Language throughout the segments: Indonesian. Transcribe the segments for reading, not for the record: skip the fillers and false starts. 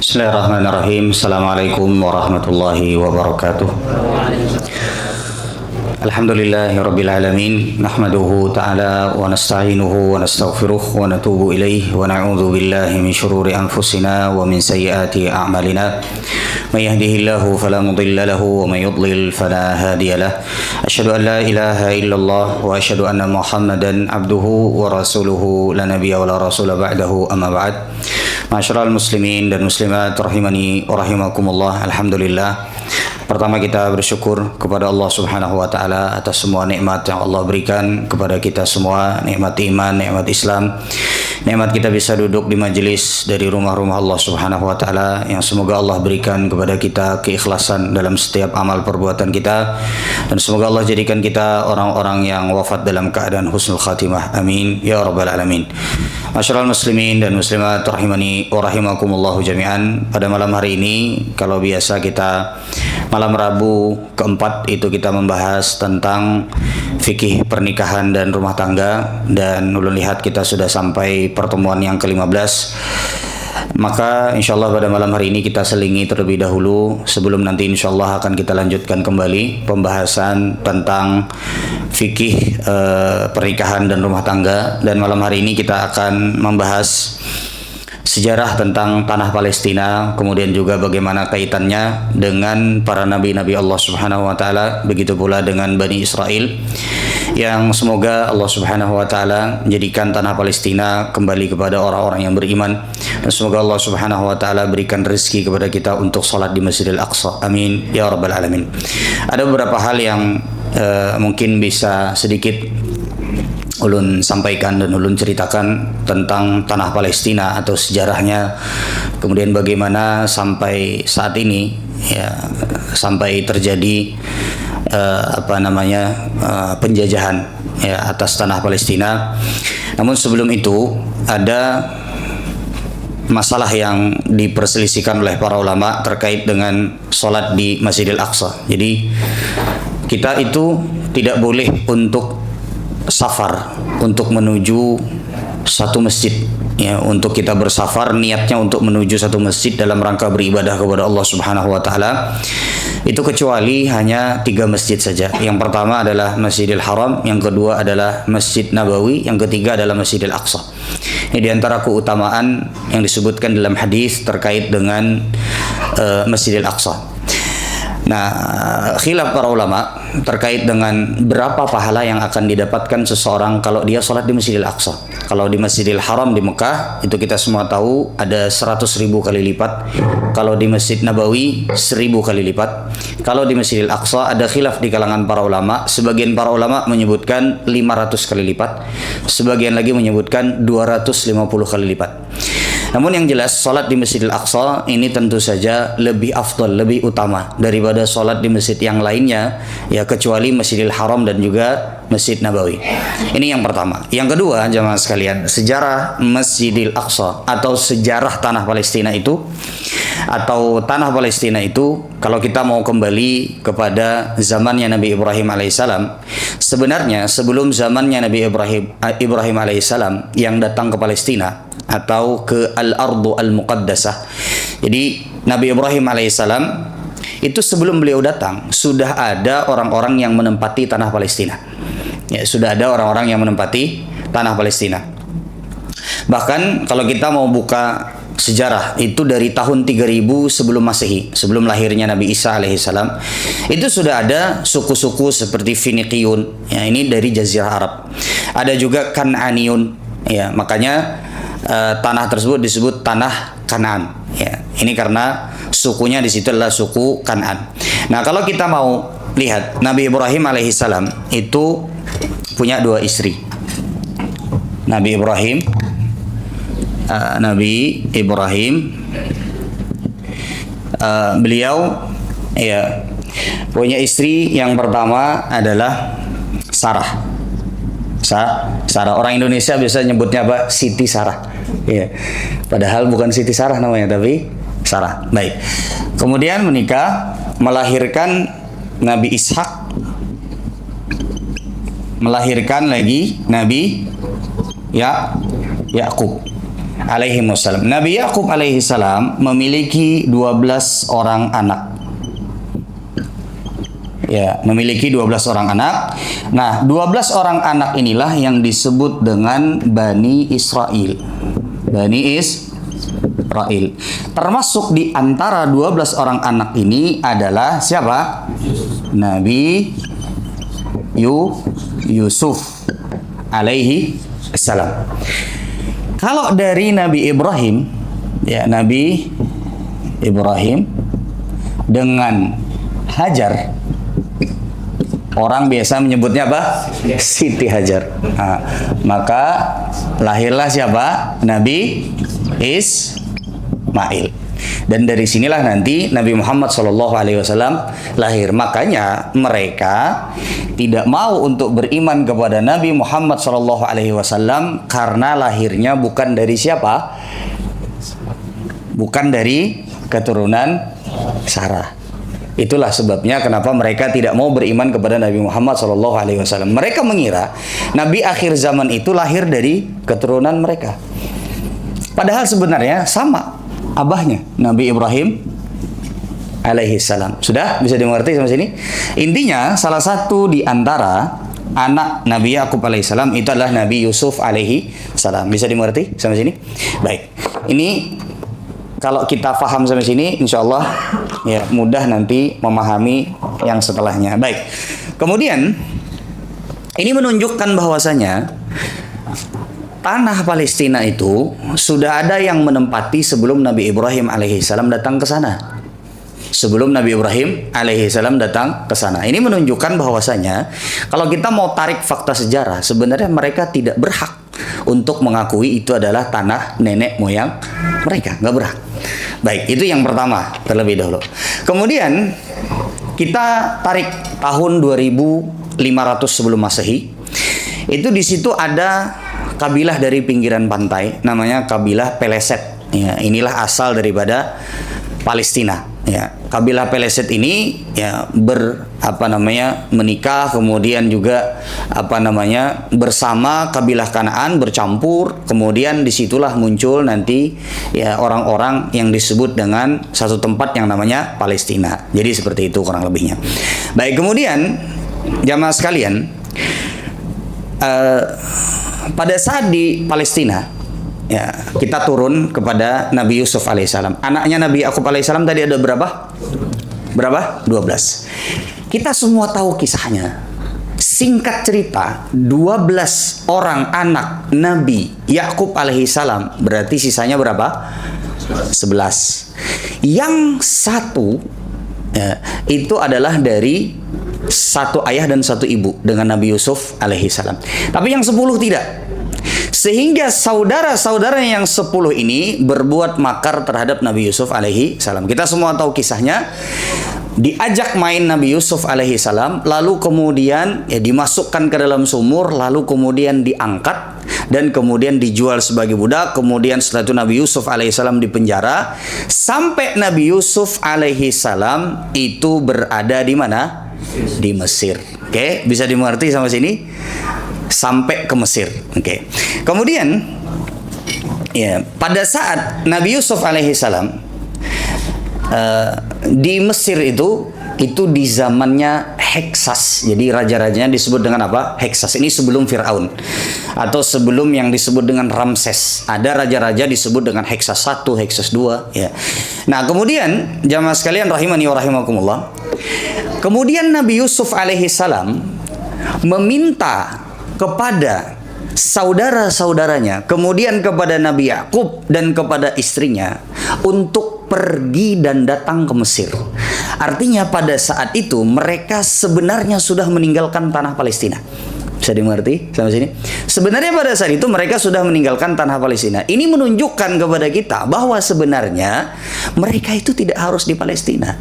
Bismillahirrahmanirrahim. Assalamualaikum warahmatullahi wabarakatuh. Alhamdulillahirabbil alamin. Nahmaduhu ta'ala wa nasta'inuhu wa nastaghfiruh wa natubu ilaih wa na'udzu billahi min shururi anfusina wa min sayyiati a'malina. May yahdihillahu fala mudilla lahu wa may yudlil fala hadiya lahu. Asyhadu an la ilaha illallah wa asyhadu anna Muhammadan abduhu wa rasuluhu la nabiyya wa la rasula ba'dahu amma ba'd. Masyarul muslimin dan muslimat rahimani wa rahimakumullah. Alhamdulillah. Pertama kita bersyukur kepada Allah Subhanahu wa taala atas semua nikmat yang Allah berikan kepada kita semua, nikmat iman, nikmat Islam. Nikmat kita bisa duduk di majelis dari rumah-rumah Allah Subhanahu wa taala yang semoga Allah berikan kepada kita keikhlasan dalam setiap amal perbuatan kita, dan semoga Allah jadikan kita orang-orang yang wafat dalam keadaan husnul khatimah. Amin ya rabbal alamin. Masyarul muslimin dan muslimat rahimani wa rahimakumullahu jami'an. Pada malam hari ini, kalau biasa kita malam Rabu keempat itu kita membahas tentang fikih pernikahan dan rumah tangga, dan ulun lihat kita sudah sampai pertemuan yang ke-15. Maka insyaallah pada malam hari ini kita selingi terlebih dahulu sebelum nanti insyaallah akan kita lanjutkan kembali pembahasan tentang fikih pernikahan dan rumah tangga. Dan malam hari ini kita akan membahas sejarah tentang tanah Palestina, kemudian juga bagaimana kaitannya dengan para nabi-nabi Allah Subhanahu wa taala, begitu pula dengan Bani Israel, yang semoga Allah Subhanahu wa taala menjadikan tanah Palestina kembali kepada orang-orang yang beriman, dan semoga Allah Subhanahu wa taala berikan rezeki kepada kita untuk salat di Masjidil Aqsa. Amin ya rabbal alamin. Ada beberapa hal yang mungkin bisa sedikit ulun sampaikan dan ulun ceritakan tentang tanah Palestina atau sejarahnya, kemudian bagaimana sampai saat ini ya sampai terjadi penjajahan ya atas tanah Palestina. Namun sebelum itu ada masalah yang diperselisihkan oleh para ulama terkait dengan sholat di Masjidil Aqsa. Jadi kita itu tidak boleh untuk safar untuk menuju satu masjid ya, untuk kita bersafar niatnya untuk menuju satu masjid dalam rangka beribadah kepada Allah Subhanahu wa taala, itu kecuali hanya 3 masjid saja. Yang pertama adalah Masjidil Haram, yang kedua adalah Masjid Nabawi, yang ketiga adalah Masjidil Aqsa. Ini di antara keutamaan yang disebutkan dalam hadis terkait dengan Masjidil Aqsa. Nah, khilaf para ulama terkait dengan berapa pahala yang akan didapatkan seseorang kalau dia sholat di Masjidil Aqsa. Kalau di Masjidil Haram di Mekah, itu kita semua tahu ada 100.000 kali lipat. Kalau di Masjid Nabawi 1.000 kali lipat. Kalau di Masjidil Aqsa ada khilaf di kalangan para ulama. Sebagian para ulama menyebutkan 500 kali lipat, sebagian lagi menyebutkan 250 kali lipat. Namun yang jelas sholat di Masjidil Aqsa ini tentu saja lebih afdal, lebih utama daripada sholat di masjid yang lainnya ya, kecuali Masjidil Haram dan juga Masjid Nabawi. Ini yang pertama. Yang kedua, jamaah sekalian, sejarah Masjidil Aqsa atau sejarah tanah Palestina itu, atau tanah Palestina itu, kalau kita mau kembali kepada zamannya Nabi Ibrahim alaihissalam, sebenarnya sebelum zamannya Nabi Ibrahim alaihissalam yang datang ke Palestina atau ke Al-Ardu Al-Muqaddasah. Jadi Nabi Ibrahim alaihissalam itu sebelum beliau datang sudah ada orang-orang yang menempati tanah Palestina. Ya, sudah ada orang-orang yang menempati tanah Palestina. Bahkan kalau kita mau buka sejarah itu dari tahun 3000 sebelum Masehi, sebelum lahirnya Nabi Isa alaihissalam, itu sudah ada suku-suku seperti Finiqiyun. Ya, ini dari Jazirah Arab. Ada juga Kan'aniyun. Ya, makanya tanah tersebut disebut tanah Kanaan. Ya, ini karena sukunya di situ adalah suku Kanaan. Nah, kalau kita mau lihat Nabi Ibrahim alaihissalam itu punya 2 istri. Nabi Ibrahim beliau ya punya istri. Yang pertama adalah Sarah. Orang Indonesia biasa nyebutnya apa? Siti Sarah. Ya. Padahal bukan Siti Sarah namanya, tapi Sarah. Baik. Kemudian menikah, melahirkan Nabi Ishak, melahirkan lagi Nabi Yakub. alaihi wasallam. Nabi Yakub alaihi salam memiliki 12 orang anak. Ya, memiliki 12 orang anak. Nah, 12 orang anak inilah yang disebut dengan Bani Israel. Bani Israel. Termasuk di antara 12 orang anak ini adalah siapa? Nabi Yusuf alaihi salam. Kalau dari Nabi Ibrahim, ya Nabi Ibrahim dengan Hajar, orang biasa menyebutnya apa? Siti Hajar. Nah, maka lahirlah siapa? Nabi Ismail. Dan dari sinilah nanti Nabi Muhammad SAW lahir. Makanya mereka tidak mau untuk beriman kepada Nabi Muhammad SAW karena lahirnya bukan dari siapa? Bukan dari keturunan Sarah. Itulah sebabnya kenapa mereka tidak mau beriman kepada Nabi Muhammad SAW. Mereka mengira Nabi akhir zaman itu lahir dari keturunan mereka. Padahal sebenarnya sama abahnya, Nabi Ibrahim alaihi salam. Sudah bisa dimengerti sampai sini? Intinya salah satu di antara anak Nabi Yakub alaihi salam itu adalah Nabi Yusuf alaihi salam. Bisa dimengerti sampai sini? Baik. Ini kalau kita paham sampai sini, insya Allah ya mudah nanti memahami yang setelahnya. Baik. Kemudian ini menunjukkan bahwasanya tanah Palestina itu sudah ada yang menempati sebelum Nabi Ibrahim alaihissalam datang ke sana. Sebelum Nabi Ibrahim alaihissalam datang ke sana. Ini menunjukkan bahwasanya kalau kita mau tarik fakta sejarah, sebenarnya mereka tidak berhak untuk mengakui itu adalah tanah nenek moyang mereka, nggak berhak. Baik, itu yang pertama terlebih dahulu. Kemudian kita tarik tahun 2500 sebelum Masehi. Itu di situ ada kabilah dari pinggiran pantai, namanya kabilah Peleset. Ya, inilah asal daripada Palestina. Ya, kabilah Peleset ini ya menikah, kemudian juga bersama kabilah Kanaan bercampur, kemudian disitulah muncul nanti ya orang-orang yang disebut dengan satu tempat yang namanya Palestina. Jadi seperti itu kurang lebihnya. Baik, kemudian jamaah sekalian, pada saat di Palestina ya, kita turun kepada Nabi Yusuf alaihissalam. Anaknya Nabi Yakub alaihissalam tadi ada berapa? Berapa? 12. Kita semua tahu kisahnya. Singkat cerita, 12 orang anak Nabi Yakub alaihissalam, berarti sisanya berapa? 11. Yang satu ya, itu adalah dari satu ayah dan satu ibu dengan Nabi Yusuf alaihissalam. Tapi yang 10 tidak. Sehingga saudara-saudaranya yang 10 ini berbuat makar terhadap Nabi Yusuf alaihi salam. Kita semua tahu kisahnya. Diajak main Nabi Yusuf alaihi salam, lalu kemudian ya dimasukkan ke dalam sumur, lalu kemudian diangkat dan kemudian dijual sebagai budak. Kemudian setelah itu Nabi Yusuf alaihi salam dipenjara sampai Nabi Yusuf alaihi salam itu berada di mana? Di Mesir. Oke, bisa dimengerti sampai sini? Sampai ke Mesir. Oke. Kemudian ya, pada saat Nabi Yusuf alaihi salam di Mesir itu di zamannya Heksas. Jadi raja-rajanya disebut dengan apa? Heksas. Ini sebelum Firaun atau sebelum yang disebut dengan Ramses. Ada raja-raja disebut dengan Heksas 1, Heksas 2 ya. Nah, kemudian jamaah sekalian rahimani wa rahimakumullah. Kemudian Nabi Yusuf alaihi salam meminta kepada saudara-saudaranya, kemudian kepada Nabi Yakub dan kepada istrinya untuk pergi dan datang ke Mesir. Artinya pada saat itu mereka sebenarnya sudah meninggalkan tanah Palestina. Bisa dimengerti sampai sini? Sebenarnya pada saat itu mereka sudah meninggalkan tanah Palestina. Ini menunjukkan kepada kita bahwa sebenarnya mereka itu tidak harus di Palestina.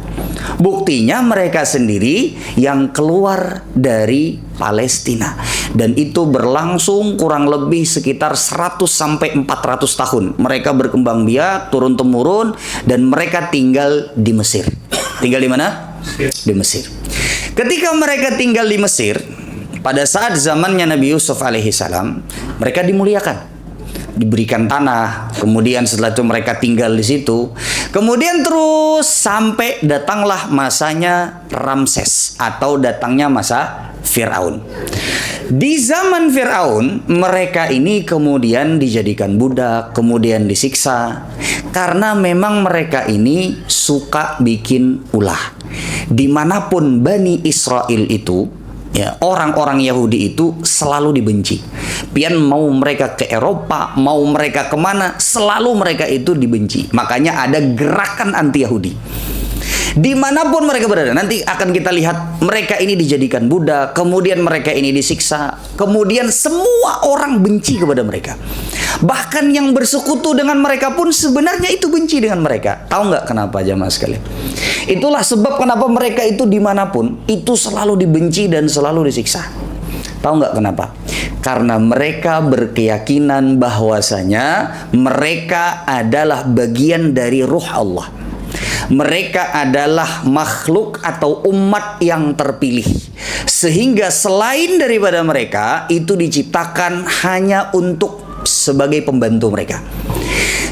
Buktinya mereka sendiri yang keluar dari Palestina. Dan itu berlangsung kurang lebih sekitar 100 sampai 400 tahun. Mereka berkembang biak, turun-temurun, dan mereka tinggal di Mesir. Tinggal di mana? Di Mesir. Ketika mereka tinggal di Mesir, pada saat zamannya Nabi Yusuf alaihi salam, mereka dimuliakan. diberikan tanah, kemudian setelah itu mereka tinggal di situ, kemudian terus sampai datanglah masanya Ramses atau datangnya masa Firaun. Di zaman Firaun, mereka ini kemudian dijadikan budak, kemudian disiksa karena memang mereka ini suka bikin ulah. Dimanapun Bani Israel itu, ya, orang-orang Yahudi itu selalu dibenci. Pian mau mereka ke Eropa, mau mereka kemana, selalu mereka itu dibenci. Makanya ada gerakan anti Yahudi. Dimanapun mereka berada, nanti akan kita lihat mereka ini dijadikan budak, kemudian mereka ini disiksa, kemudian semua orang benci kepada mereka. Bahkan yang bersekutu dengan mereka pun sebenarnya itu benci dengan mereka. Tahu nggak kenapa, jamaah sekalian? Itulah sebab kenapa mereka itu dimanapun itu selalu dibenci dan selalu disiksa. Tahu nggak kenapa? Karena mereka berkeyakinan bahwasanya mereka adalah bagian dari ruh Allah. Mereka adalah makhluk atau umat yang terpilih. Sehingga selain daripada mereka itu diciptakan hanya untuk sebagai pembantu mereka.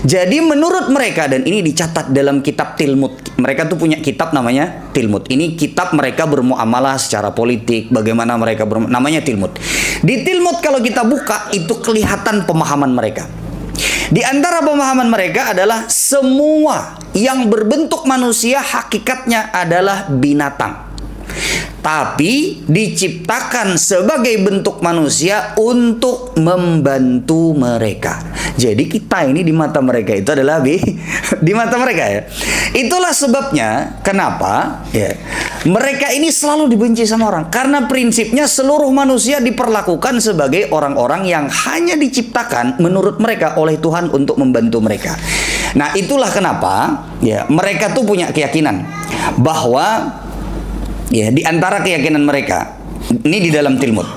Jadi menurut mereka, dan ini dicatat dalam kitab Tilmud, mereka tuh punya kitab namanya Tilmud. Ini kitab mereka bermuamalah secara politik, bagaimana mereka namanya Tilmud. Di Tilmud kalau kita buka itu kelihatan pemahaman mereka. Di antara pemahaman mereka adalah semua yang berbentuk manusia hakikatnya adalah binatang, tapi diciptakan sebagai bentuk manusia untuk membantu mereka. Jadi kita ini di mata mereka itu adalah di mata mereka, ya. Itulah sebabnya kenapa, ya, mereka ini selalu dibenci sama orang, karena prinsipnya seluruh manusia diperlakukan sebagai orang-orang yang hanya diciptakan menurut mereka oleh Tuhan untuk membantu mereka. Nah, itulah kenapa, ya, mereka tuh punya keyakinan bahwa, ya, di antara keyakinan mereka ini di dalam Tilmud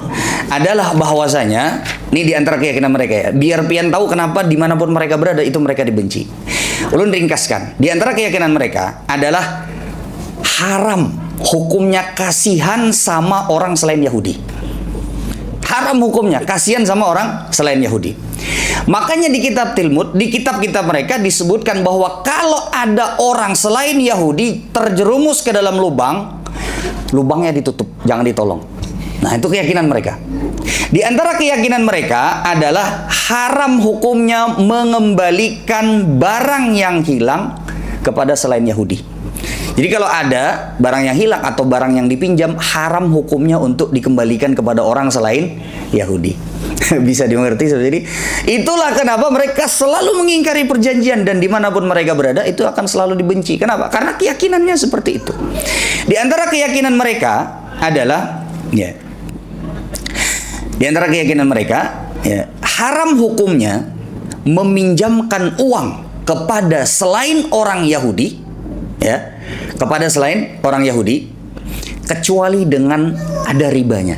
adalah bahwasanya, ini di antara keyakinan mereka, ya, biar pian tahu kenapa dimanapun mereka berada itu mereka dibenci. Ulun ringkaskan, di antara keyakinan mereka adalah haram hukumnya kasihan sama orang selain Yahudi. Haram hukumnya kasihan sama orang selain Yahudi. Makanya di kitab Tilmud, di kitab-kitab mereka disebutkan bahwa kalau ada orang selain Yahudi terjerumus ke dalam lubang, lubangnya ditutup, jangan ditolong. Nah, itu keyakinan mereka. Di antara keyakinan mereka adalah haram hukumnya mengembalikan barang yang hilang kepada selain Yahudi. Jadi kalau ada barang yang hilang atau barang yang dipinjam, haram hukumnya untuk dikembalikan kepada orang selain Yahudi. Bisa dimengerti seperti ini. Itulah kenapa mereka selalu mengingkari perjanjian, dan dimanapun mereka berada itu akan selalu dibenci. Kenapa? Karena keyakinannya seperti itu. Di antara keyakinan mereka adalah, ya, di antara keyakinan mereka, ya, haram hukumnya meminjamkan uang kepada selain orang Yahudi, ya, kepada selain orang Yahudi, kecuali dengan ada ribanya.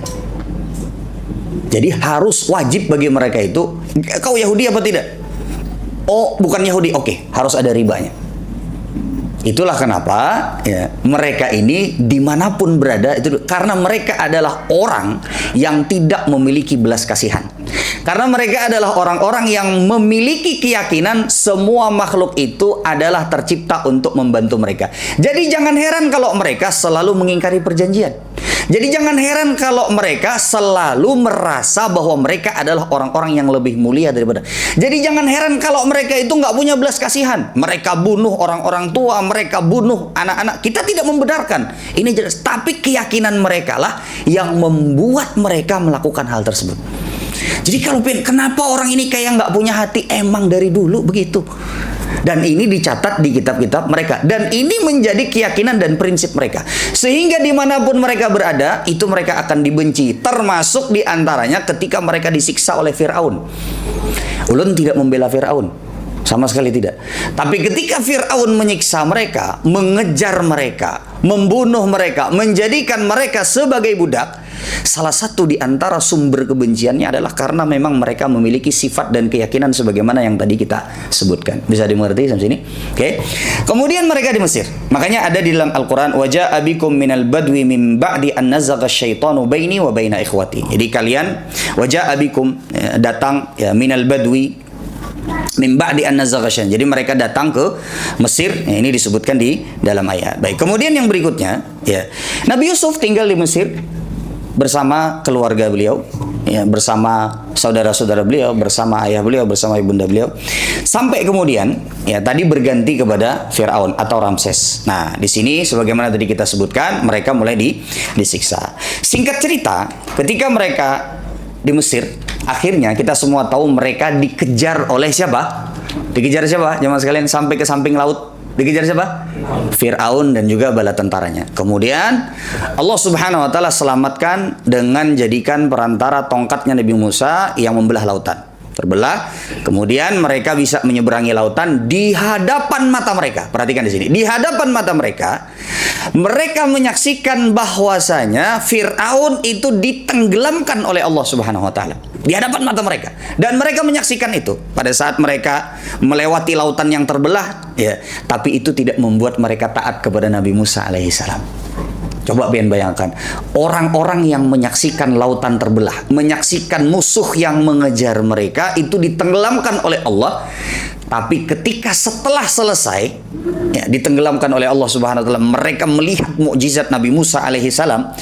Jadi harus wajib bagi mereka itu, kau Yahudi apa tidak? Oh, bukan Yahudi, oke, harus ada ribanya. Itulah kenapa, ya, mereka ini dimanapun berada itu karena mereka adalah orang yang tidak memiliki belas kasihan. Karena mereka adalah orang-orang yang memiliki keyakinan semua makhluk itu adalah tercipta untuk membantu mereka. Jadi jangan heran kalau mereka selalu mengingkari perjanjian. Jadi jangan heran kalau mereka selalu merasa bahwa mereka adalah orang-orang yang lebih mulia daripada. Jadi jangan heran kalau mereka itu nggak punya belas kasihan. Mereka bunuh orang-orang tua, mereka bunuh anak-anak. Kita tidak membenarkan. Ini jelas. Tapi keyakinan mereka lah yang membuat mereka melakukan hal tersebut. Jadi kalau kenapa orang ini kayak nggak punya hati, emang dari dulu begitu. Dan ini dicatat di kitab-kitab mereka. Dan ini menjadi keyakinan dan prinsip mereka. Sehingga dimanapun mereka berada, itu mereka akan dibenci. Termasuk diantaranya ketika mereka disiksa oleh Firaun. Ulun tidak membela Firaun, sama sekali tidak. Tapi ketika Firaun menyiksa mereka, mengejar mereka, membunuh mereka, menjadikan mereka sebagai budak, salah satu di antara sumber kebenciannya adalah karena memang mereka memiliki sifat dan keyakinan sebagaimana yang tadi kita sebutkan. Bisa dimengerti sampai sini? Oke. Kemudian mereka di Mesir. Makanya ada di dalam Al-Qur'an, "Wa ja'abikum minal badwi min ba'di an nazagha asyaitanu baini wa baina ikhwati." Jadi kalian, wa ja'abikum, datang, ya, minal badwi, Min ba'di an nazagha syaitan. Jadi mereka datang ke Mesir, ya, ini disebutkan di dalam ayat. Baik, kemudian yang berikutnya, ya. Nabi Yusuf tinggal di Mesir bersama keluarga beliau, ya, bersama saudara-saudara beliau, bersama ayah beliau, bersama ibunda beliau. Sampai kemudian, ya, tadi berganti kepada Firaun atau Ramses. Nah, di sini sebagaimana tadi kita sebutkan, mereka mulai disiksa. Singkat cerita, ketika mereka di Mesir, akhirnya kita semua tahu mereka dikejar oleh siapa? Dikejar siapa? Jemaah sekalian, sampai ke samping laut. Dikejar siapa? Fir'aun dan juga bala tentaranya. Kemudian Allah Subhanahu wa taala selamatkan dengan jadikan perantara tongkatnya Nabi Musa yang membelah lautan. Terbelah, kemudian mereka bisa menyeberangi lautan di hadapan mata mereka. Perhatikan di sini, di hadapan mata mereka, mereka menyaksikan bahwasanya Fir'aun itu ditenggelamkan oleh Allah Subhanahu wa taala di hadapan mata mereka, dan mereka menyaksikan itu pada saat mereka melewati lautan yang terbelah, ya. Tapi itu tidak membuat mereka taat kepada Nabi Musa alaihissalam. Coba bayangkan, orang-orang yang menyaksikan lautan terbelah, menyaksikan musuh yang mengejar mereka itu ditenggelamkan oleh Allah. Tapi ketika setelah selesai, ya, ditenggelamkan oleh Allah Subhanahu wa taala, mereka melihat mukjizat Nabi Musa alaihissalam.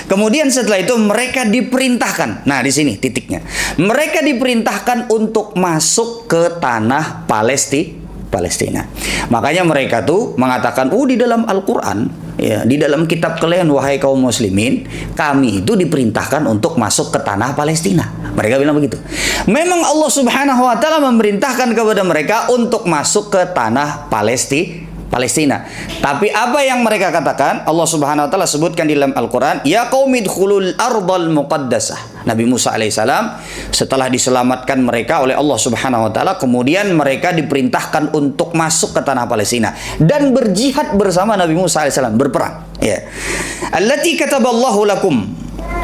Kemudian setelah itu mereka diperintahkan. Nah, di sini titiknya. Mereka diperintahkan untuk masuk ke tanah Palestina. Makanya mereka tuh mengatakan, di dalam Al-Quran, ya, di dalam kitab kalian wahai kaum muslimin, kami itu diperintahkan untuk masuk ke tanah Palestina. Mereka bilang begitu. Memang Allah Subhanahu wa taala memerintahkan kepada mereka untuk masuk ke tanah Palestina. Tapi apa yang mereka katakan? Allah Subhanahu wa taala sebutkan di dalam Al-Qur'an, ya qaumidkhulul ardal muqaddasah. Nabi Musa alaihissalam setelah diselamatkan mereka oleh Allah Subhanahu wa taala, kemudian mereka diperintahkan untuk masuk ke tanah Palestina dan berjihad bersama Nabi Musa alaihissalam, berperang, ya. Allati kataballahu lakum,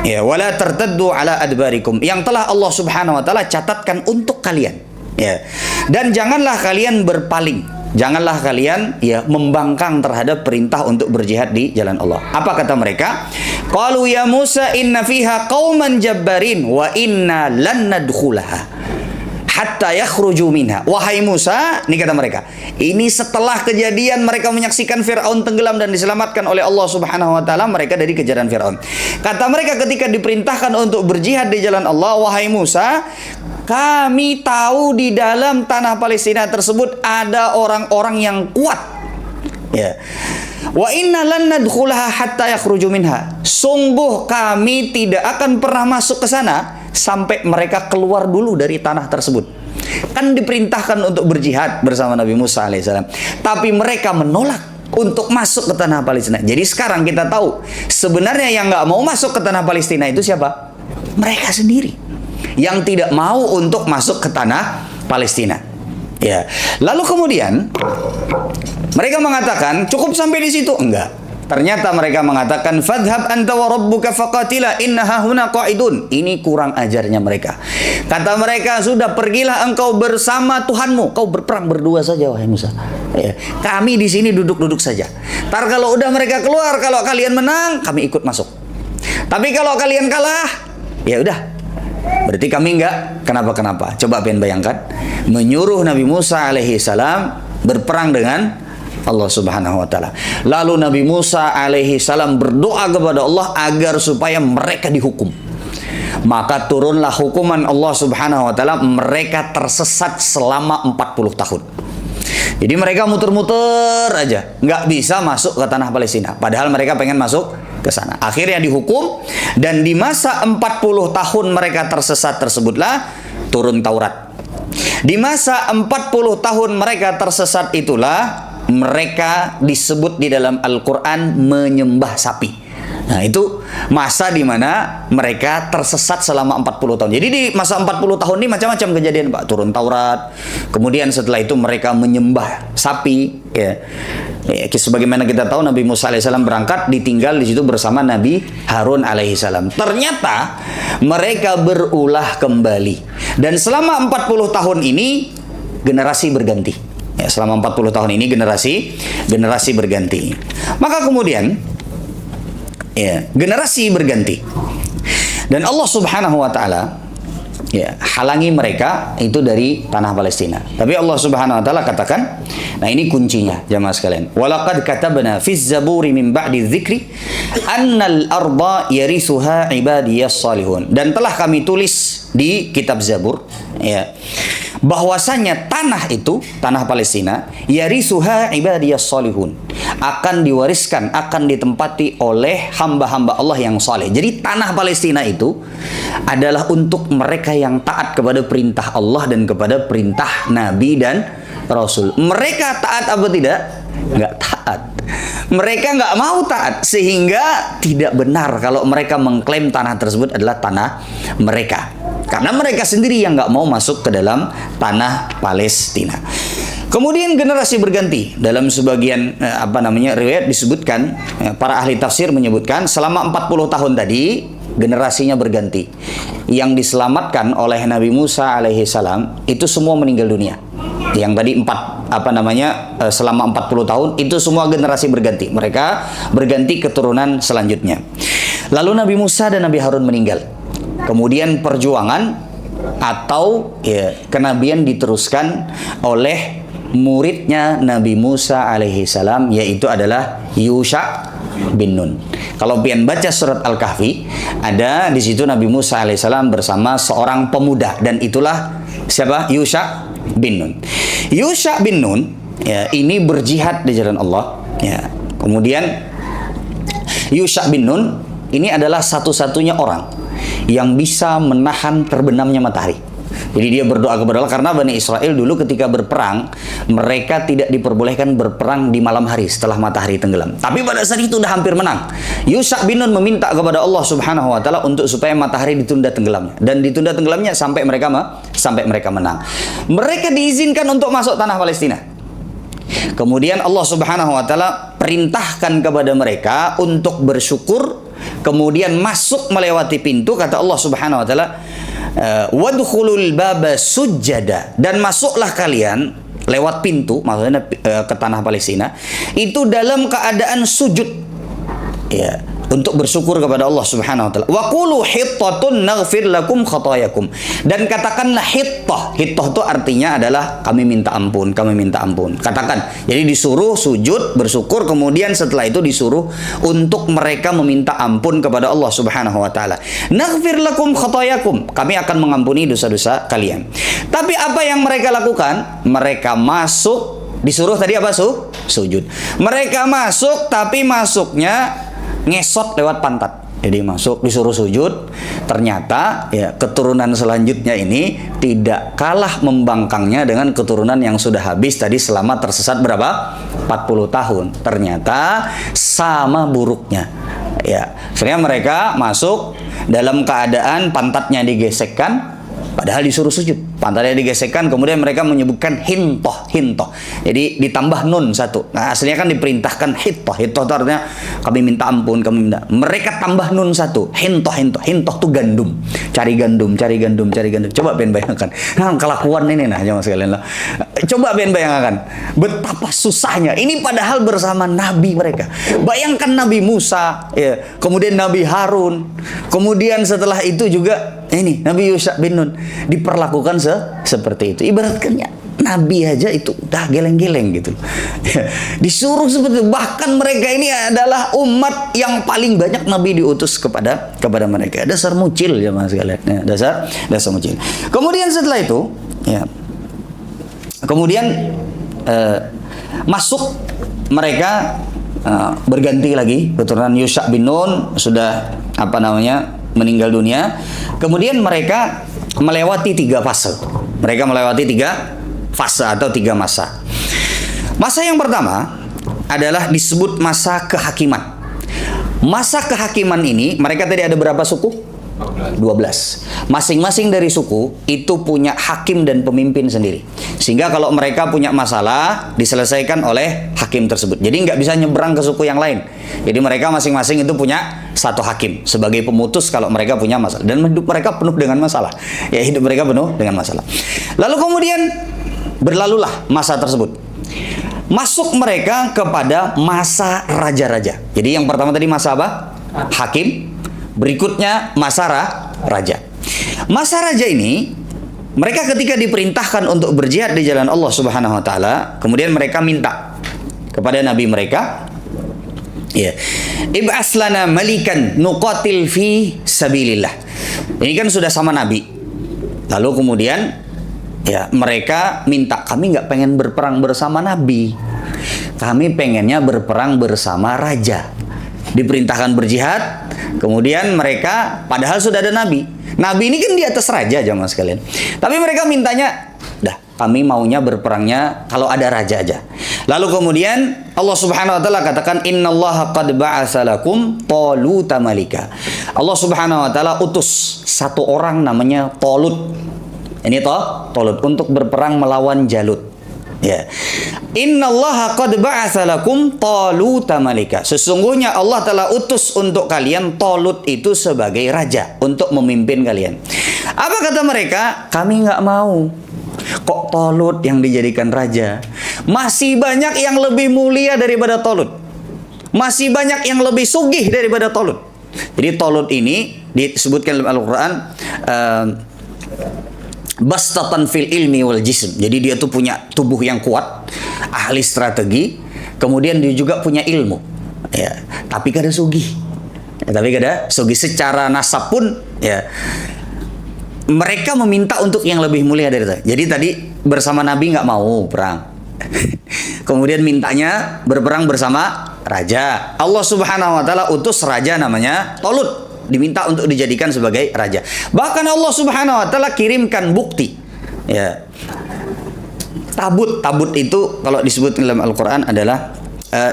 ya, wala tartaddu ala adbarikum, yang telah Allah Subhanahu wa taala catatkan untuk kalian, ya. Dan janganlah kalian berpaling. Janganlah kalian, ya, membangkang terhadap perintah untuk berjihad di jalan Allah. Apa kata mereka? Qalu ya Musa inna fiha qauman jabbarin wa inna lan nadkhulaha hatta yakhruju minha. Wahai Musa, ini kata mereka. Ini setelah kejadian mereka menyaksikan Firaun tenggelam dan diselamatkan oleh Allah Subhanahu wa taala mereka dari kejaran Firaun. Kata mereka ketika diperintahkan untuk berjihad di jalan Allah, wahai Musa, kami tahu di dalam tanah Palestina tersebut ada orang-orang yang kuat, ya. Wa inna lan nadkhulaha hatta yakhruju minha. Sungguh kami tidak akan pernah masuk ke sana sampai mereka keluar dulu dari tanah tersebut. Kan diperintahkan untuk berjihad bersama Nabi Musa alaihissalam, tapi mereka menolak untuk masuk ke tanah Palestina. Jadi sekarang kita tahu sebenarnya yang nggak mau masuk ke tanah Palestina itu siapa? Mereka sendiri yang tidak mau untuk masuk ke tanah Palestina, ya. Lalu kemudian mereka mengatakan cukup sampai di situ? Enggak. Ternyata mereka mengatakan fadhhab anta wa rabbuka faqatila innaha huna qa'idun. Ini kurang ajarnya mereka. Kata mereka, sudah, pergilah engkau bersama Tuhanmu. Kau berperang berdua saja wahai Musa, ya. Kami di sini duduk-duduk saja. Ntar kalau udah mereka keluar, kalau kalian menang, kami ikut masuk. Tapi kalau kalian kalah, ya udah, berarti kami enggak kenapa-kenapa. Coba bayangkan, menyuruh Nabi Musa alaihissalam berperang dengan Allah Subhanahu wa taala. Lalu Nabi Musa alaihissalam berdoa kepada Allah agar supaya mereka dihukum. Maka turunlah hukuman Allah Subhanahu wa taala, mereka tersesat selama 40 tahun. Jadi mereka muter-muter aja, nggak bisa masuk ke tanah Palestina. Padahal mereka pengen masuk ke sana. Akhirnya dihukum, dan di masa 40 tahun mereka tersesat tersebutlah turun Taurat. Di masa 40 tahun mereka tersesat itulah mereka disebut di dalam Al-Quran menyembah sapi. Nah, itu masa di mana mereka tersesat selama 40 tahun. Jadi di masa 40 tahun ini macam-macam kejadian, Pak. Turun Taurat. Kemudian setelah itu mereka menyembah sapi, ya. Sebagaimana kita tahu Nabi Musa alaihissalam berangkat, ditinggal di situ bersama Nabi Harun alaihissalam. Ternyata mereka berulah kembali. Dan selama 40 tahun ini generasi berganti. Ya, selama 40 tahun ini generasi berganti. Maka kemudian, ya, generasi berganti. Dan Allah Subhanahu wa taala Ya, halangi mereka itu dari tanah Palestina. Tapi Allah Subhanahu wa taala katakan, nah ini kuncinya jamaah sekalian. Walaqad katabna fiz zaburi min ba'di dzikri annal arda yarithuha ibadiyas salihun. Dan telah kami tulis di kitab Zabur, ya, bahwasanya tanah itu, tanah Palestina, yarithuha ibadiyas salihun, akan diwariskan, akan ditempati oleh hamba-hamba Allah yang saleh. Jadi tanah Palestina itu adalah untuk mereka yang taat kepada perintah Allah dan kepada perintah Nabi dan Rasul. Mereka taat apa tidak? Nggak taat. Mereka nggak mau taat, sehingga tidak benar kalau mereka mengklaim tanah tersebut adalah tanah mereka. Karena mereka sendiri yang nggak mau masuk ke dalam tanah Palestina. Kemudian generasi berganti. Dalam sebagian riwayat disebutkan, para ahli tafsir menyebutkan selama 40 tahun tadi generasinya berganti. Yang diselamatkan oleh Nabi Musa alaihi salam itu semua meninggal dunia. Yang tadi selama 40 tahun itu semua generasi berganti. Mereka berganti keturunan selanjutnya. Lalu Nabi Musa dan Nabi Harun meninggal. Kemudian perjuangan atau kenabian diteruskan oleh muridnya Nabi Musa alaihi salam, yaitu adalah Yusha bin Nun. Kalau pian baca surat Al-Kahfi, ada di situ Nabi Musa alaihi salam bersama seorang pemuda, dan itulah siapa? Yusha bin Nun. Yusha bin Nun ini berjihad di jalan Allah. Kemudian Yusha bin Nun ini adalah satu-satunya orang yang bisa menahan terbenamnya matahari. Jadi dia berdoa kepada Allah, karena Bani Israel dulu ketika berperang, mereka tidak diperbolehkan berperang di malam hari setelah matahari tenggelam. Tapi pada saat itu sudah hampir menang. Yusha bin Nun meminta kepada Allah Subhanahu wa taala untuk supaya matahari ditunda tenggelamnya, dan ditunda tenggelamnya sampai mereka menang. Mereka diizinkan untuk masuk tanah Palestina. Kemudian Allah Subhanahu wa taala perintahkan kepada mereka untuk bersyukur, kemudian masuk melewati pintu. Kata Allah Subhanahu wa taala, wadkhulul baba sujada, dan masuklah kalian lewat pintu, maksudnya ke tanah Palestina itu dalam keadaan sujud, untuk bersyukur kepada Allah Subhanahu wa taala. Wa qulu hittatun naghfir lakum khatayakum, dan katakanlah hittah. Hittah itu artinya adalah kami minta ampun, kami minta ampun. Katakan. Jadi disuruh sujud bersyukur, kemudian setelah itu disuruh untuk mereka meminta ampun kepada Allah Subhanahu wa taala. Naghfir lakum khatayakum, kami akan mengampuni dosa-dosa kalian. Tapi apa yang mereka lakukan? Mereka masuk, disuruh tadi apa? Sujud. Mereka masuk, tapi masuknya ngesot lewat pantat. Jadi masuk disuruh sujud, ternyata keturunan selanjutnya ini tidak kalah membangkangnya dengan keturunan yang sudah habis tadi selama tersesat berapa? 40 tahun. Ternyata sama buruknya. Sebenarnya mereka masuk dalam keadaan pantatnya digesekkan, padahal disuruh sujud. Pantatnya digesekkan, kemudian mereka menyebutkan hintoh. Jadi ditambah nun satu. Nah, aslinya kan diperintahkan hintoh. Hintoh itu artinya kami minta ampun, kami minta. Mereka tambah nun satu. Hintoh. Hintoh itu gandum. Cari gandum. Coba pengen bayangkan. Nah, kelakuan ini jamaah sekalian lah. Coba pengen bayangkan betapa susahnya. Ini padahal bersama Nabi mereka. Bayangkan Nabi Musa, kemudian Nabi Harun, kemudian setelah itu juga ini Nabi Yusha bin Nun diperlakukan seperti itu. Ibaratkannya Nabi aja itu udah geleng-geleng gitu. Disuruh seperti itu. Bahkan mereka ini adalah umat yang paling banyak Nabi diutus kepada mereka. Dasar mucil ya mas sekalian. Dasar mucil. Kemudian setelah itu masuk mereka berganti lagi. Keturunan Yusha bin Nun sudah meninggal dunia. Kemudian mereka melewati 3 fase. Mereka melewati 3 fase atau 3 masa. Masa yang pertama adalah disebut masa kehakiman. Masa kehakiman ini, mereka tadi ada berapa suku? 12. Masing-masing dari suku itu punya hakim dan pemimpin sendiri. Sehingga kalau mereka punya masalah, diselesaikan oleh hakim tersebut. Jadi nggak bisa nyebrang ke suku yang lain. Jadi mereka masing-masing itu punya satu hakim sebagai pemutus kalau mereka punya masalah. Dan hidup mereka penuh dengan masalah. Hidup mereka penuh dengan masalah. Lalu kemudian berlalulah masa tersebut. Masuk mereka kepada masa raja-raja. Jadi yang pertama tadi masa apa? Hakim. Berikutnya masa raja. Masa raja ini, mereka ketika diperintahkan untuk berjihad di jalan Allah Subhanahu wa taala, kemudian mereka minta kepada nabi mereka, ya, ib'as lana malikan nuqatil fi sabilillah. Ini kan sudah sama nabi. Lalu kemudian ya mereka minta, kami nggak pengen berperang bersama nabi, kami pengennya berperang bersama raja. Diperintahkan berjihad, kemudian mereka padahal sudah ada nabi. Nabi ini kan di atas raja, jamaah sekalian. Tapi mereka mintanya, dah kami maunya berperangnya kalau ada raja aja. Lalu kemudian Allah Subhanahu wa taala katakan, innallaha qad ba'atsa lakum Taluta malika. Allah Subhanahu wa taala utus satu orang namanya Talut. Ini Talut untuk berperang melawan Jalut. Ya. Innallaha qad ba'atsa lakum Taluta malika. Sesungguhnya Allah telah utus untuk kalian Talut itu sebagai raja untuk memimpin kalian. Apa kata mereka? Kami nggak mau. Kok Talut yang dijadikan raja? Masih banyak yang lebih mulia daripada Talut. Masih banyak yang lebih sugih daripada Talut. Jadi Talut ini disebutkan dalam Al-Quran bastatan fil ilmi wal jism. Jadi dia tuh punya tubuh yang kuat, ahli strategi, kemudian dia juga punya ilmu. Ya, tapi kada sugih. Ya, tapi kada sugih secara nasab pun ya. Mereka meminta untuk yang lebih mulia dari itu. Jadi tadi bersama Nabi nggak mau perang. Kemudian mintanya berperang bersama raja. Allah Subhanahu wa taala utus raja namanya Talut, diminta untuk dijadikan sebagai raja. Bahkan Allah Subhanahu wa taala kirimkan bukti. Ya. Tabut itu kalau disebut dalam Al-Qur'an adalah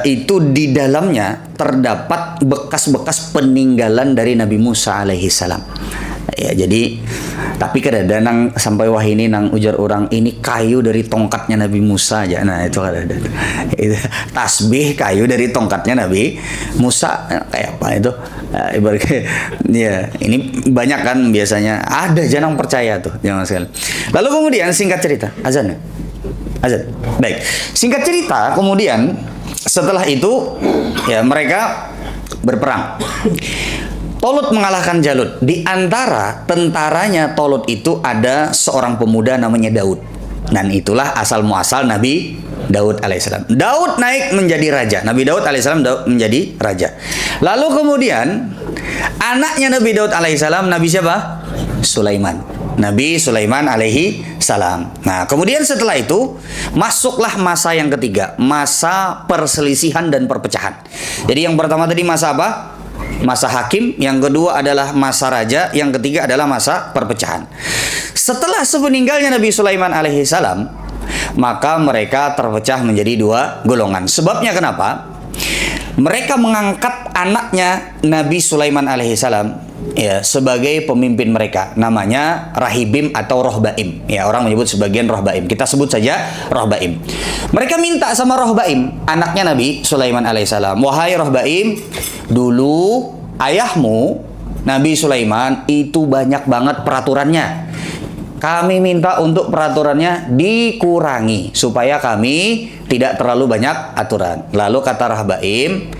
itu di dalamnya terdapat bekas-bekas peninggalan dari Nabi Musa alaihi salam. Ya, jadi tapi kadang nang sampai wah ini nang ujar orang ini kayu dari tongkatnya Nabi Musa aja. Nah, itu kadang itu tasbih kayu dari tongkatnya Nabi Musa, kayak apa itu? Ibaratnya ya, ini banyak kan biasanya ada jangan percaya tuh, jangan sekali. Lalu kemudian singkat cerita, azan. Baik. Singkat cerita, kemudian setelah itu ya mereka berperang. Talut mengalahkan Jalut. Di antara tentaranya Talut itu ada seorang pemuda namanya Daud. Dan itulah asal muasal Nabi Daud alaihissalam. Daud naik menjadi raja. Nabi Daud alaihissalam menjadi raja. Lalu kemudian anaknya Nabi Daud alaihissalam, Nabi siapa? Sulaiman. Nabi Sulaiman alaihi salam. Nah, kemudian setelah itu masuklah masa yang ketiga, masa perselisihan dan perpecahan. Jadi yang pertama tadi masa apa? Masa hakim, yang kedua adalah masa raja, yang ketiga adalah masa perpecahan. Setelah sepeninggalnya Nabi Sulaiman alaihi salam, maka mereka terpecah menjadi dua golongan. Sebabnya kenapa? Mereka mengangkat anaknya Nabi Sulaiman alaihi salam ya sebagai pemimpin mereka, namanya Rahibim atau Rohbaim. Ya, orang menyebut sebagian Rohbaim. Kita sebut saja Rohbaim. Mereka minta sama Rohbaim, anaknya Nabi Sulaiman alaihissalam, wahai Rohbaim, dulu ayahmu Nabi Sulaiman itu banyak banget peraturannya. Kami minta untuk peraturannya dikurangi supaya kami tidak terlalu banyak aturan. Lalu kata Rohbaim,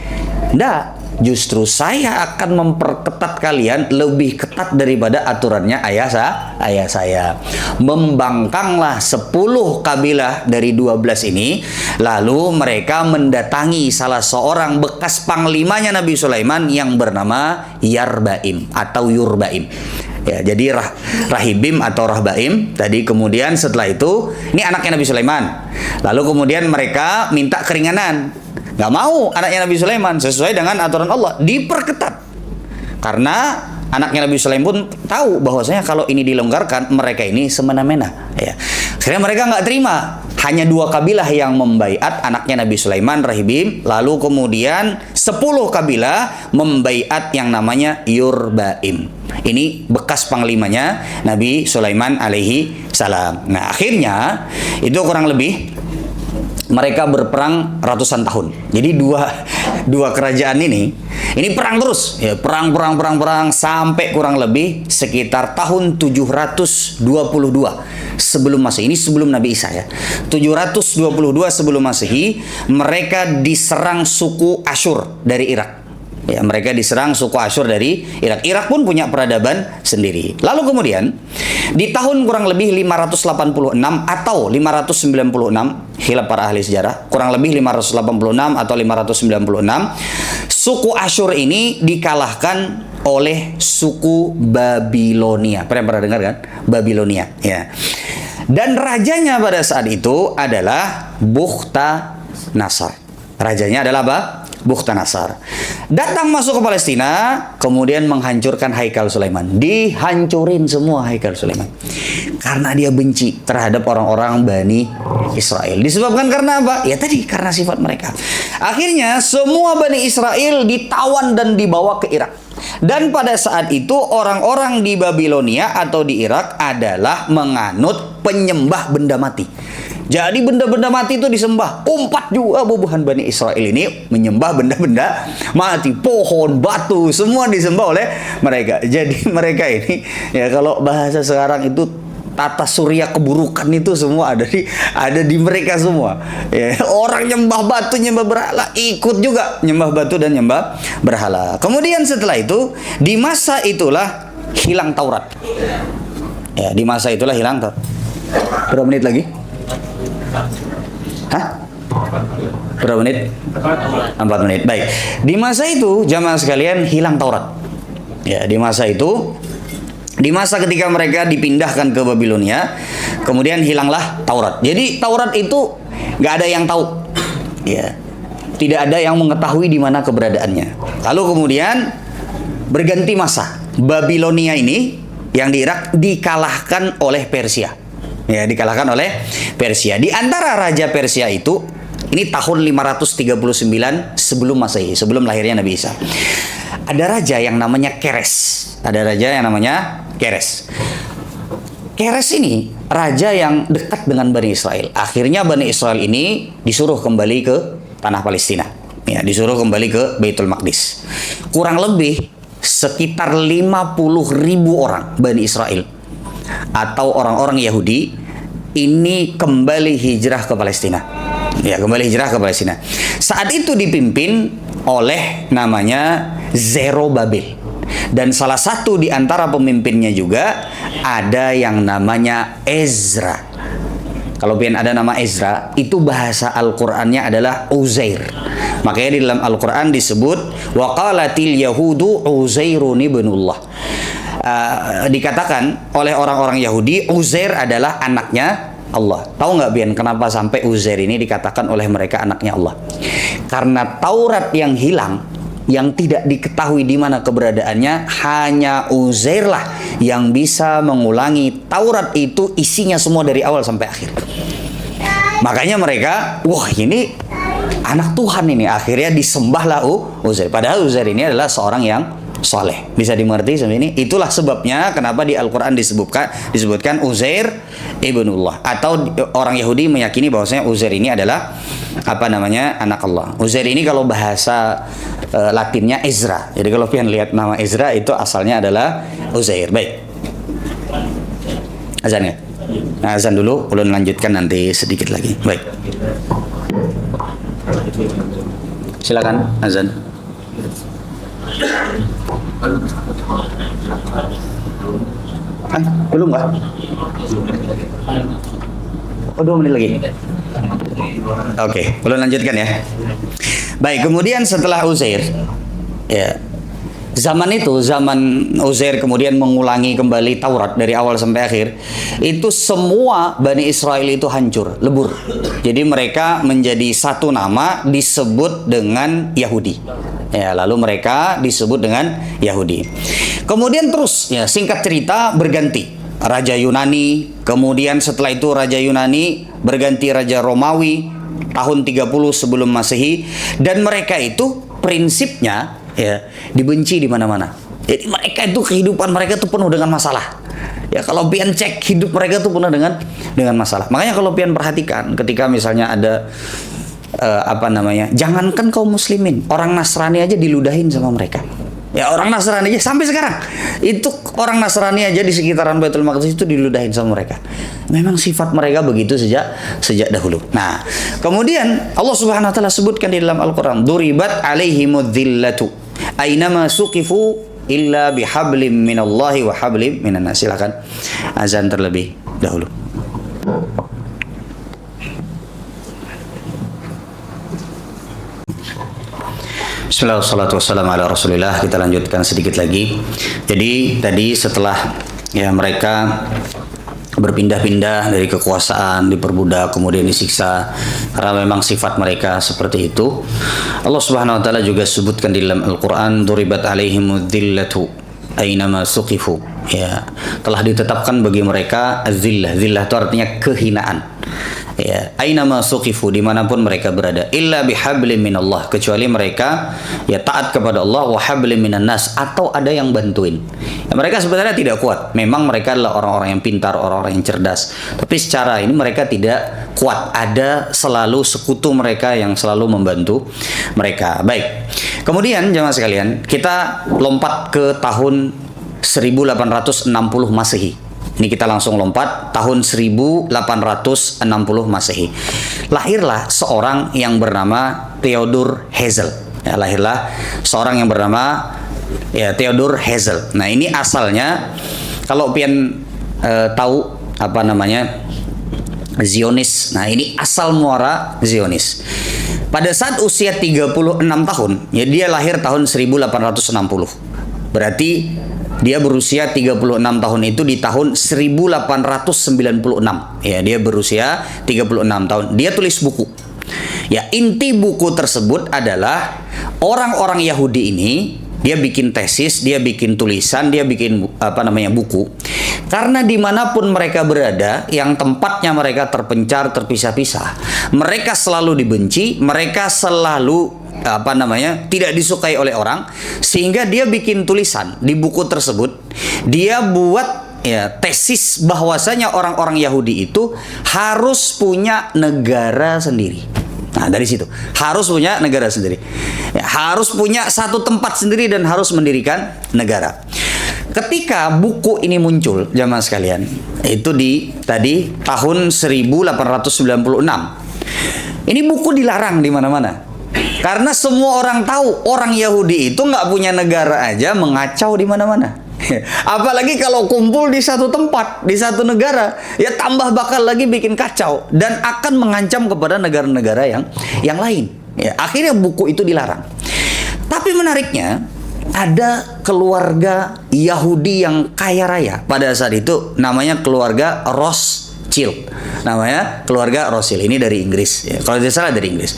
enggak, justru saya akan memperketat kalian lebih ketat daripada aturannya ayah saya. Membangkanglah 10 kabilah dari 12 ini. Lalu mereka mendatangi salah seorang bekas panglimanya Nabi Sulaiman yang bernama Yarbaim atau Yurbaim. Ya, jadi Rahibim atau Rahbaim tadi. Kemudian setelah itu, ini anaknya Nabi Sulaiman. Lalu kemudian mereka minta keringanan. Nggak mau anaknya Nabi Sulaiman sesuai dengan aturan Allah, diperketat. Karena anaknya Nabi Sulaiman pun tahu bahwasanya kalau ini dilonggarkan, mereka ini semena-mena. Ya. Akhirnya mereka nggak terima. Hanya 2 kabilah yang membaiat anaknya Nabi Sulaiman, Rahibim. Lalu kemudian 10 kabilah membaiat yang namanya Yurbaim. Ini bekas panglimanya Nabi Sulaiman alaihi salam. Nah, akhirnya itu kurang lebih mereka berperang ratusan tahun. Jadi dua kerajaan ini perang terus, ya, perang sampai kurang lebih sekitar tahun 722 sebelum Masehi. Ini sebelum Nabi Isa ya. 722 sebelum Masehi mereka diserang suku Asyur dari Irak. Ya, mereka diserang suku Asyur dari Irak. Irak pun punya peradaban sendiri. Lalu kemudian di tahun kurang lebih 586 atau 596, khilaf para ahli sejarah, kurang lebih 586 atau 596, suku Asyur ini dikalahkan oleh suku Babilonia. Pernah dengar kan? Babilonia, ya. Dan rajanya pada saat itu adalah Bukhtanasar. Rajanya adalah apa? Bukhtanasar. Datang masuk ke Palestina, kemudian menghancurkan Haikal Sulaiman. Dihancurin semua Haikal Sulaiman. Karena dia benci terhadap orang-orang Bani Israel. Disebabkan karena apa? Ya tadi, karena sifat mereka. Akhirnya semua Bani Israel ditawan dan dibawa ke Irak. Dan pada saat itu orang-orang di Babilonia atau di Irak adalah menganut penyembah benda mati. Jadi benda-benda mati itu disembah. Umpat juga bubuhan Bani Israel ini menyembah benda-benda mati. Pohon, batu, semua disembah oleh mereka. Jadi mereka ini, ya kalau bahasa sekarang itu tata surya keburukan itu semua ada di mereka semua. Ya, orang nyembah batu, nyembah berhala, ikut juga nyembah batu dan nyembah berhala. Kemudian setelah itu, di masa itulah hilang Taurat. Ya, di masa itulah hilang Taurat. Berapa menit lagi? Hah? Berapa menit? 4 menit. Baik. Di masa itu jamaah sekalian hilang Taurat. Ya, di masa itu, di masa ketika mereka dipindahkan ke Babilonia, kemudian hilanglah Taurat. Jadi Taurat itu nggak ada yang tahu. Ya. Tidak ada yang mengetahui di mana keberadaannya. Lalu kemudian berganti masa. Babilonia ini yang di Irak dikalahkan oleh Persia. Ya, dikalahkan oleh Persia. Di antara raja Persia itu, ini tahun 539 sebelum Masehi, sebelum lahirnya Nabi Isa. Ada raja yang namanya Keres. Ada raja yang namanya Keres. Keres ini raja yang dekat dengan Bani Israel. Akhirnya Bani Israel ini disuruh kembali ke tanah Palestina. Ya, disuruh kembali ke Baitul Maqdis. Kurang lebih sekitar 50.000 orang Bani Israel atau orang-orang Yahudi ini kembali hijrah ke Palestina. Ya, kembali hijrah ke Palestina. Saat itu dipimpin oleh namanya Zerobabel. Dan salah satu di antara pemimpinnya juga ada yang namanya Ezra. Kalau pian ada nama Ezra, itu bahasa Al-Qur'annya adalah Uzair. Makanya di dalam Al-Qur'an disebut waqalatil yahudu Uzairun ibnullah. Dikatakan oleh orang-orang Yahudi Uzair adalah anaknya Allah. Tahu nggak Bian kenapa sampai Uzair ini dikatakan oleh mereka anaknya Allah? Karena Taurat yang hilang, yang tidak diketahui di mana keberadaannya, hanya Uzair lah yang bisa mengulangi Taurat itu isinya semua dari awal sampai akhir. Makanya mereka, wah ini anak Tuhan ini, akhirnya disembahlah Uzair. Padahal Uzair ini adalah seorang yang soleh. Bisa dimengerti seperti ini. Itulah sebabnya kenapa di Al-Quran disebutkan Uzair ibnullah, atau orang Yahudi meyakini bahwasanya Uzair ini adalah anak Allah. Uzair ini kalau bahasa Latinnya Ezra. Jadi kalau kalian lihat nama Ezra itu asalnya adalah Uzair. Baik. Azan ya? Nah, azan dulu, ulun lanjutkan nanti sedikit lagi. Baik. Silakan azan. Belum nggak? Oh, 2 menit lagi. Oke, belum lanjutkan ya. Baik, kemudian setelah Uzair, ya, zaman Uzair kemudian mengulangi kembali Taurat dari awal sampai akhir. Itu semua Bani Israel itu hancur, lebur. Jadi mereka menjadi satu nama disebut dengan Yahudi. Ya, lalu mereka disebut dengan Yahudi. Kemudian terus, ya, singkat cerita berganti. Raja Yunani, kemudian setelah itu Raja Yunani berganti Raja Romawi tahun 30 sebelum Masehi, dan mereka itu prinsipnya ya dibenci di mana-mana. Jadi mereka itu kehidupan mereka itu penuh dengan masalah. Ya, kalau pian cek hidup mereka itu penuh dengan masalah. Makanya kalau pian perhatikan ketika misalnya ada jangankan kaum muslimin, orang Nasrani aja diludahin sama mereka. Ya, orang Nasrani aja sampai sekarang. Itu orang Nasrani aja di sekitaran Baitul Maqdis itu diludahin sama mereka. Memang sifat mereka begitu sejak dahulu. Nah, kemudian Allah Subhanahu wa taala sebutkan di dalam Al-Qur'an, "Duribat 'alaihimudz dzillatu Ainama suqifu illa bihablim minallahi wa hablim minan nas. Silakan azan terlebih dahulu. Bismillah, wassalatu wassalamu ala rasulillah. Kita lanjutkan sedikit lagi. Jadi tadi setelah ya mereka berpindah-pindah dari kekuasaan, diperbudak, kemudian disiksa karena memang sifat mereka seperti itu, Allah Subhanahu wa taala juga sebutkan di dalam Al-Qur'an, duribat alaihimudz dzillatu ainama suqifu. Ya, telah ditetapkan bagi mereka az-zillah. Zillah itu artinya kehinaan. Ya, ainama suqifu, dimanapun mereka berada, illa bihablim minallah, kecuali mereka ya taat kepada Allah, wa hablim minan nas, atau ada yang bantuin. Ya, mereka sebenarnya tidak kuat. Memang mereka adalah orang-orang yang pintar, orang-orang yang cerdas, tapi secara ini mereka tidak kuat. Ada selalu sekutu mereka yang selalu membantu mereka. Baik. Kemudian jemaah sekalian, kita lompat ke tahun 1860 Masehi. Ini kita langsung lompat tahun 1860 Masehi. Lahirlah seorang yang bernama Theodor Herzl. Ya, lahirlah seorang yang bernama ya Theodor Herzl. Nah, ini asalnya kalau pian tahu apa namanya Zionis. Nah, ini asal muara Zionis. Pada saat usia 36 tahun, ya dia lahir tahun 1860. Berarti dia berusia 36 tahun itu di tahun 1896. Ya, dia berusia 36 tahun. Dia tulis buku. Ya, inti buku tersebut adalah orang-orang Yahudi ini, dia bikin tesis, dia bikin tulisan, dia bikin buku. Karena dimanapun mereka berada, yang tempatnya mereka terpencar, terpisah-pisah, mereka selalu dibenci, mereka selalu tidak disukai oleh orang, sehingga dia bikin tulisan di buku tersebut. Dia buat ya tesis bahwasanya orang-orang Yahudi itu harus punya negara sendiri. Nah, dari situ harus punya negara sendiri, ya, harus punya satu tempat sendiri dan harus mendirikan negara. Ketika buku ini muncul, jamaah sekalian, itu di tahun 1896. Ini buku dilarang di mana-mana. Karena semua orang tahu orang Yahudi itu nggak punya negara aja mengacau di mana-mana. Apalagi kalau kumpul di satu tempat, di satu negara, ya tambah bakal lagi bikin kacau dan akan mengancam kepada negara-negara yang lain. Ya, akhirnya buku itu dilarang. Tapi menariknya, ada keluarga Yahudi yang kaya raya pada saat itu, namanya keluarga Rothschild. Namanya keluarga Rothschild, ini dari Inggris ya, kalau tidak salah dari Inggris.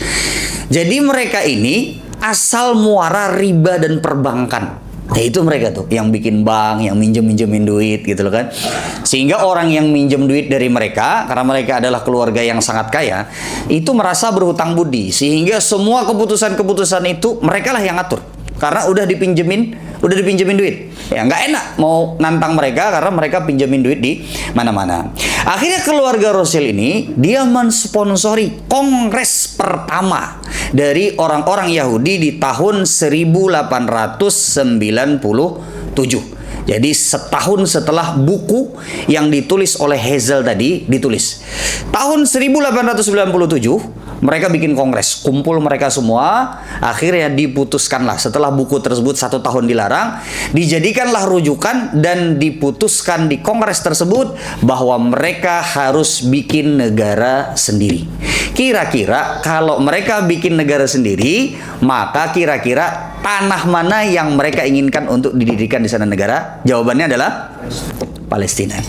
Jadi mereka ini asal muara riba dan perbankan. Nah, itu mereka tuh yang bikin bank, yang minjem-minjemin duit gitu loh kan. Sehingga orang yang minjem duit dari mereka, karena mereka adalah keluarga yang sangat kaya, itu merasa berhutang budi. Sehingga semua keputusan-keputusan itu mereka lah yang atur. Karena udah dipinjemin duit. Ya nggak enak mau nantang mereka karena mereka pinjemin duit di mana-mana. Akhirnya keluarga Rothschild ini dia mensponsori kongres pertama dari orang-orang Yahudi di tahun 1897. Jadi setahun setelah buku yang ditulis oleh Herzl tadi ditulis. Tahun 1897 mereka bikin kongres, kumpul mereka semua, akhirnya diputuskanlah setelah buku tersebut 1 tahun dilarang, dijadikanlah rujukan dan diputuskan di kongres tersebut bahwa mereka harus bikin negara sendiri. Kira-kira kalau mereka bikin negara sendiri, maka kira-kira tanah mana yang mereka inginkan untuk didirikan di sana negara? Jawabannya adalah Palestina.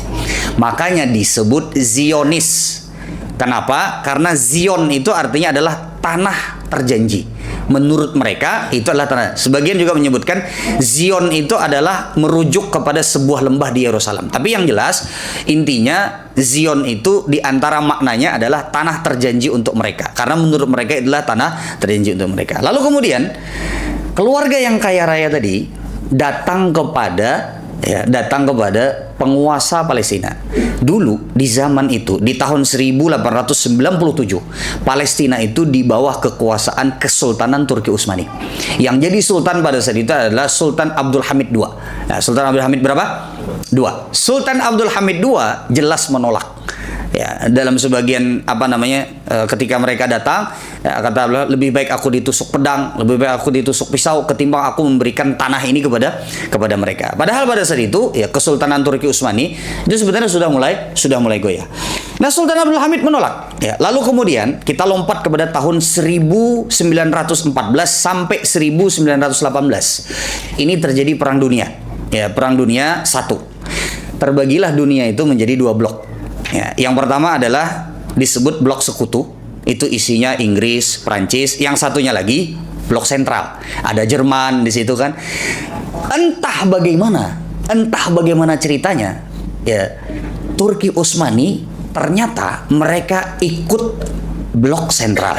Makanya disebut Zionis. Kenapa? Karena Zion itu artinya adalah tanah terjanji. Menurut mereka itu adalah tanah. Sebagian juga menyebutkan Zion itu adalah merujuk kepada sebuah lembah di Yerusalem. Tapi yang jelas intinya Zion itu diantara maknanya adalah tanah terjanji untuk mereka. Karena menurut mereka itulah tanah terjanji untuk mereka. Lalu kemudian keluarga yang kaya raya tadi datang kepada penguasa Palestina. Dulu di zaman itu di tahun 1897 Palestina itu di bawah kekuasaan Kesultanan Turki Utsmani. Yang jadi sultan pada saat itu adalah Sultan Abdul Hamid II. Nah, Sultan Abdul Hamid berapa? 2. Sultan Abdul Hamid II jelas menolak. Ya, dalam sebagian ketika mereka datang, ya, kata beliau, lebih baik aku ditusuk pedang, lebih baik aku ditusuk pisau ketimbang aku memberikan tanah ini kepada mereka. Padahal pada saat itu, ya, Kesultanan Turki Utsmani itu sebenarnya sudah mulai goyah. Nah, Sultan Abdul Hamid menolak. Ya, lalu kemudian kita lompat kepada tahun 1914 sampai 1918. Ini terjadi Perang Dunia. Ya, Perang Dunia I. Terbagilah dunia itu menjadi dua blok. Ya, yang pertama adalah disebut blok sekutu, itu isinya Inggris, Prancis. Yang satunya lagi blok sentral, ada Jerman di situ kan. Entah bagaimana ceritanya, ya, Turki Utsmani ternyata mereka ikut blok sentral,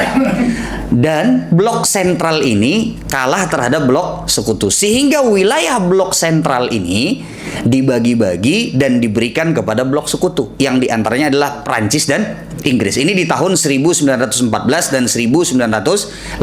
dan blok sentral ini kalah terhadap blok sekutu, sehingga wilayah blok sentral ini dibagi-bagi dan diberikan kepada blok sekutu, yang diantaranya adalah Prancis dan Inggris. Ini di tahun 1914 dan 1918.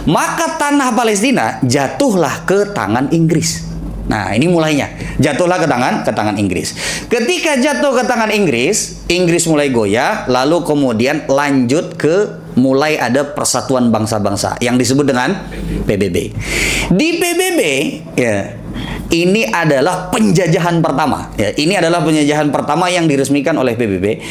Maka tanah Palestina jatuhlah ke tangan Inggris. Nah, ini mulainya. Jatuhlah ke tangan Inggris. Ketika jatuh ke tangan Inggris, Inggris mulai goyah, lalu kemudian lanjut ke mulai ada persatuan bangsa-bangsa yang disebut dengan PBB. Di PBB, ya, ini adalah penjajahan pertama. Ya, ini adalah penjajahan pertama yang diresmikan oleh PBB.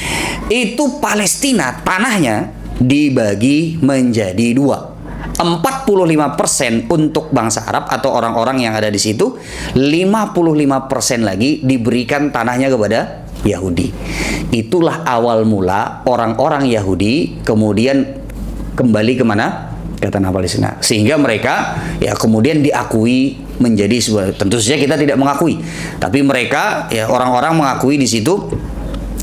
Itu Palestina, tanahnya dibagi menjadi dua. 45% untuk bangsa Arab atau orang-orang yang ada di situ, 55% lagi diberikan tanahnya kepada Yahudi. Itulah awal mula orang-orang Yahudi kemudian kembali kemana? Ke tanah Palestina. Sehingga mereka ya kemudian diakui menjadi sebuah, tentu saja kita tidak mengakui, tapi mereka ya orang-orang mengakui di situ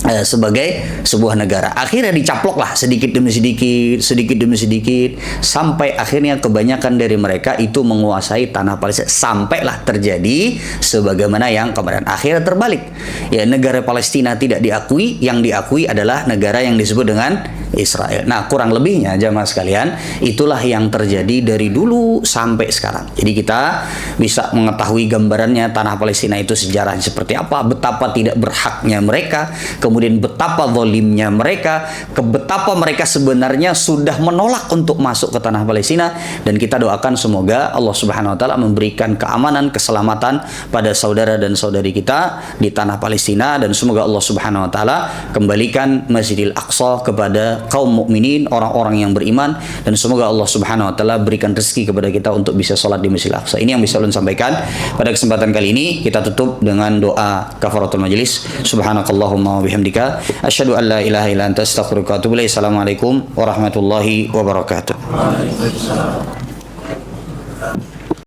sebagai sebuah negara. Akhirnya dicaploklah sedikit demi sedikit, sampai akhirnya kebanyakan dari mereka itu menguasai tanah Palestina, sampailah terjadi sebagaimana yang kemarin. Akhirnya terbalik, ya, negara Palestina tidak diakui, yang diakui adalah negara yang disebut dengan Israel. Nah, kurang lebihnya jamaah sekalian, itulah yang terjadi dari dulu sampai sekarang. Jadi kita bisa mengetahui gambarannya tanah Palestina itu sejarahnya seperti apa, betapa tidak berhaknya mereka, kemudian betapa zalimnya mereka, betapa mereka sebenarnya sudah menolak untuk masuk ke tanah Palestina. Dan kita doakan semoga Allah Subhanahu wa taala memberikan keamanan, keselamatan pada saudara dan saudari kita di tanah Palestina, dan semoga Allah Subhanahu wa taala kembalikan Masjidil Aqsa kepada kaum mukminin, orang-orang yang beriman, dan semoga Allah Subhanahu wa taala berikan rezeki kepada kita untuk bisa sholat di Masjidil Aqsa. Ini yang bisa ulun sampaikan pada kesempatan kali ini. Kita tutup dengan doa kafaratul majelis. Subhanakallahumma wa bihamdika asyhadu an la ilaha illa anta astaghfiruka wa atubu ilaik. Assalamualaikum warahmatullahi wabarakatuh.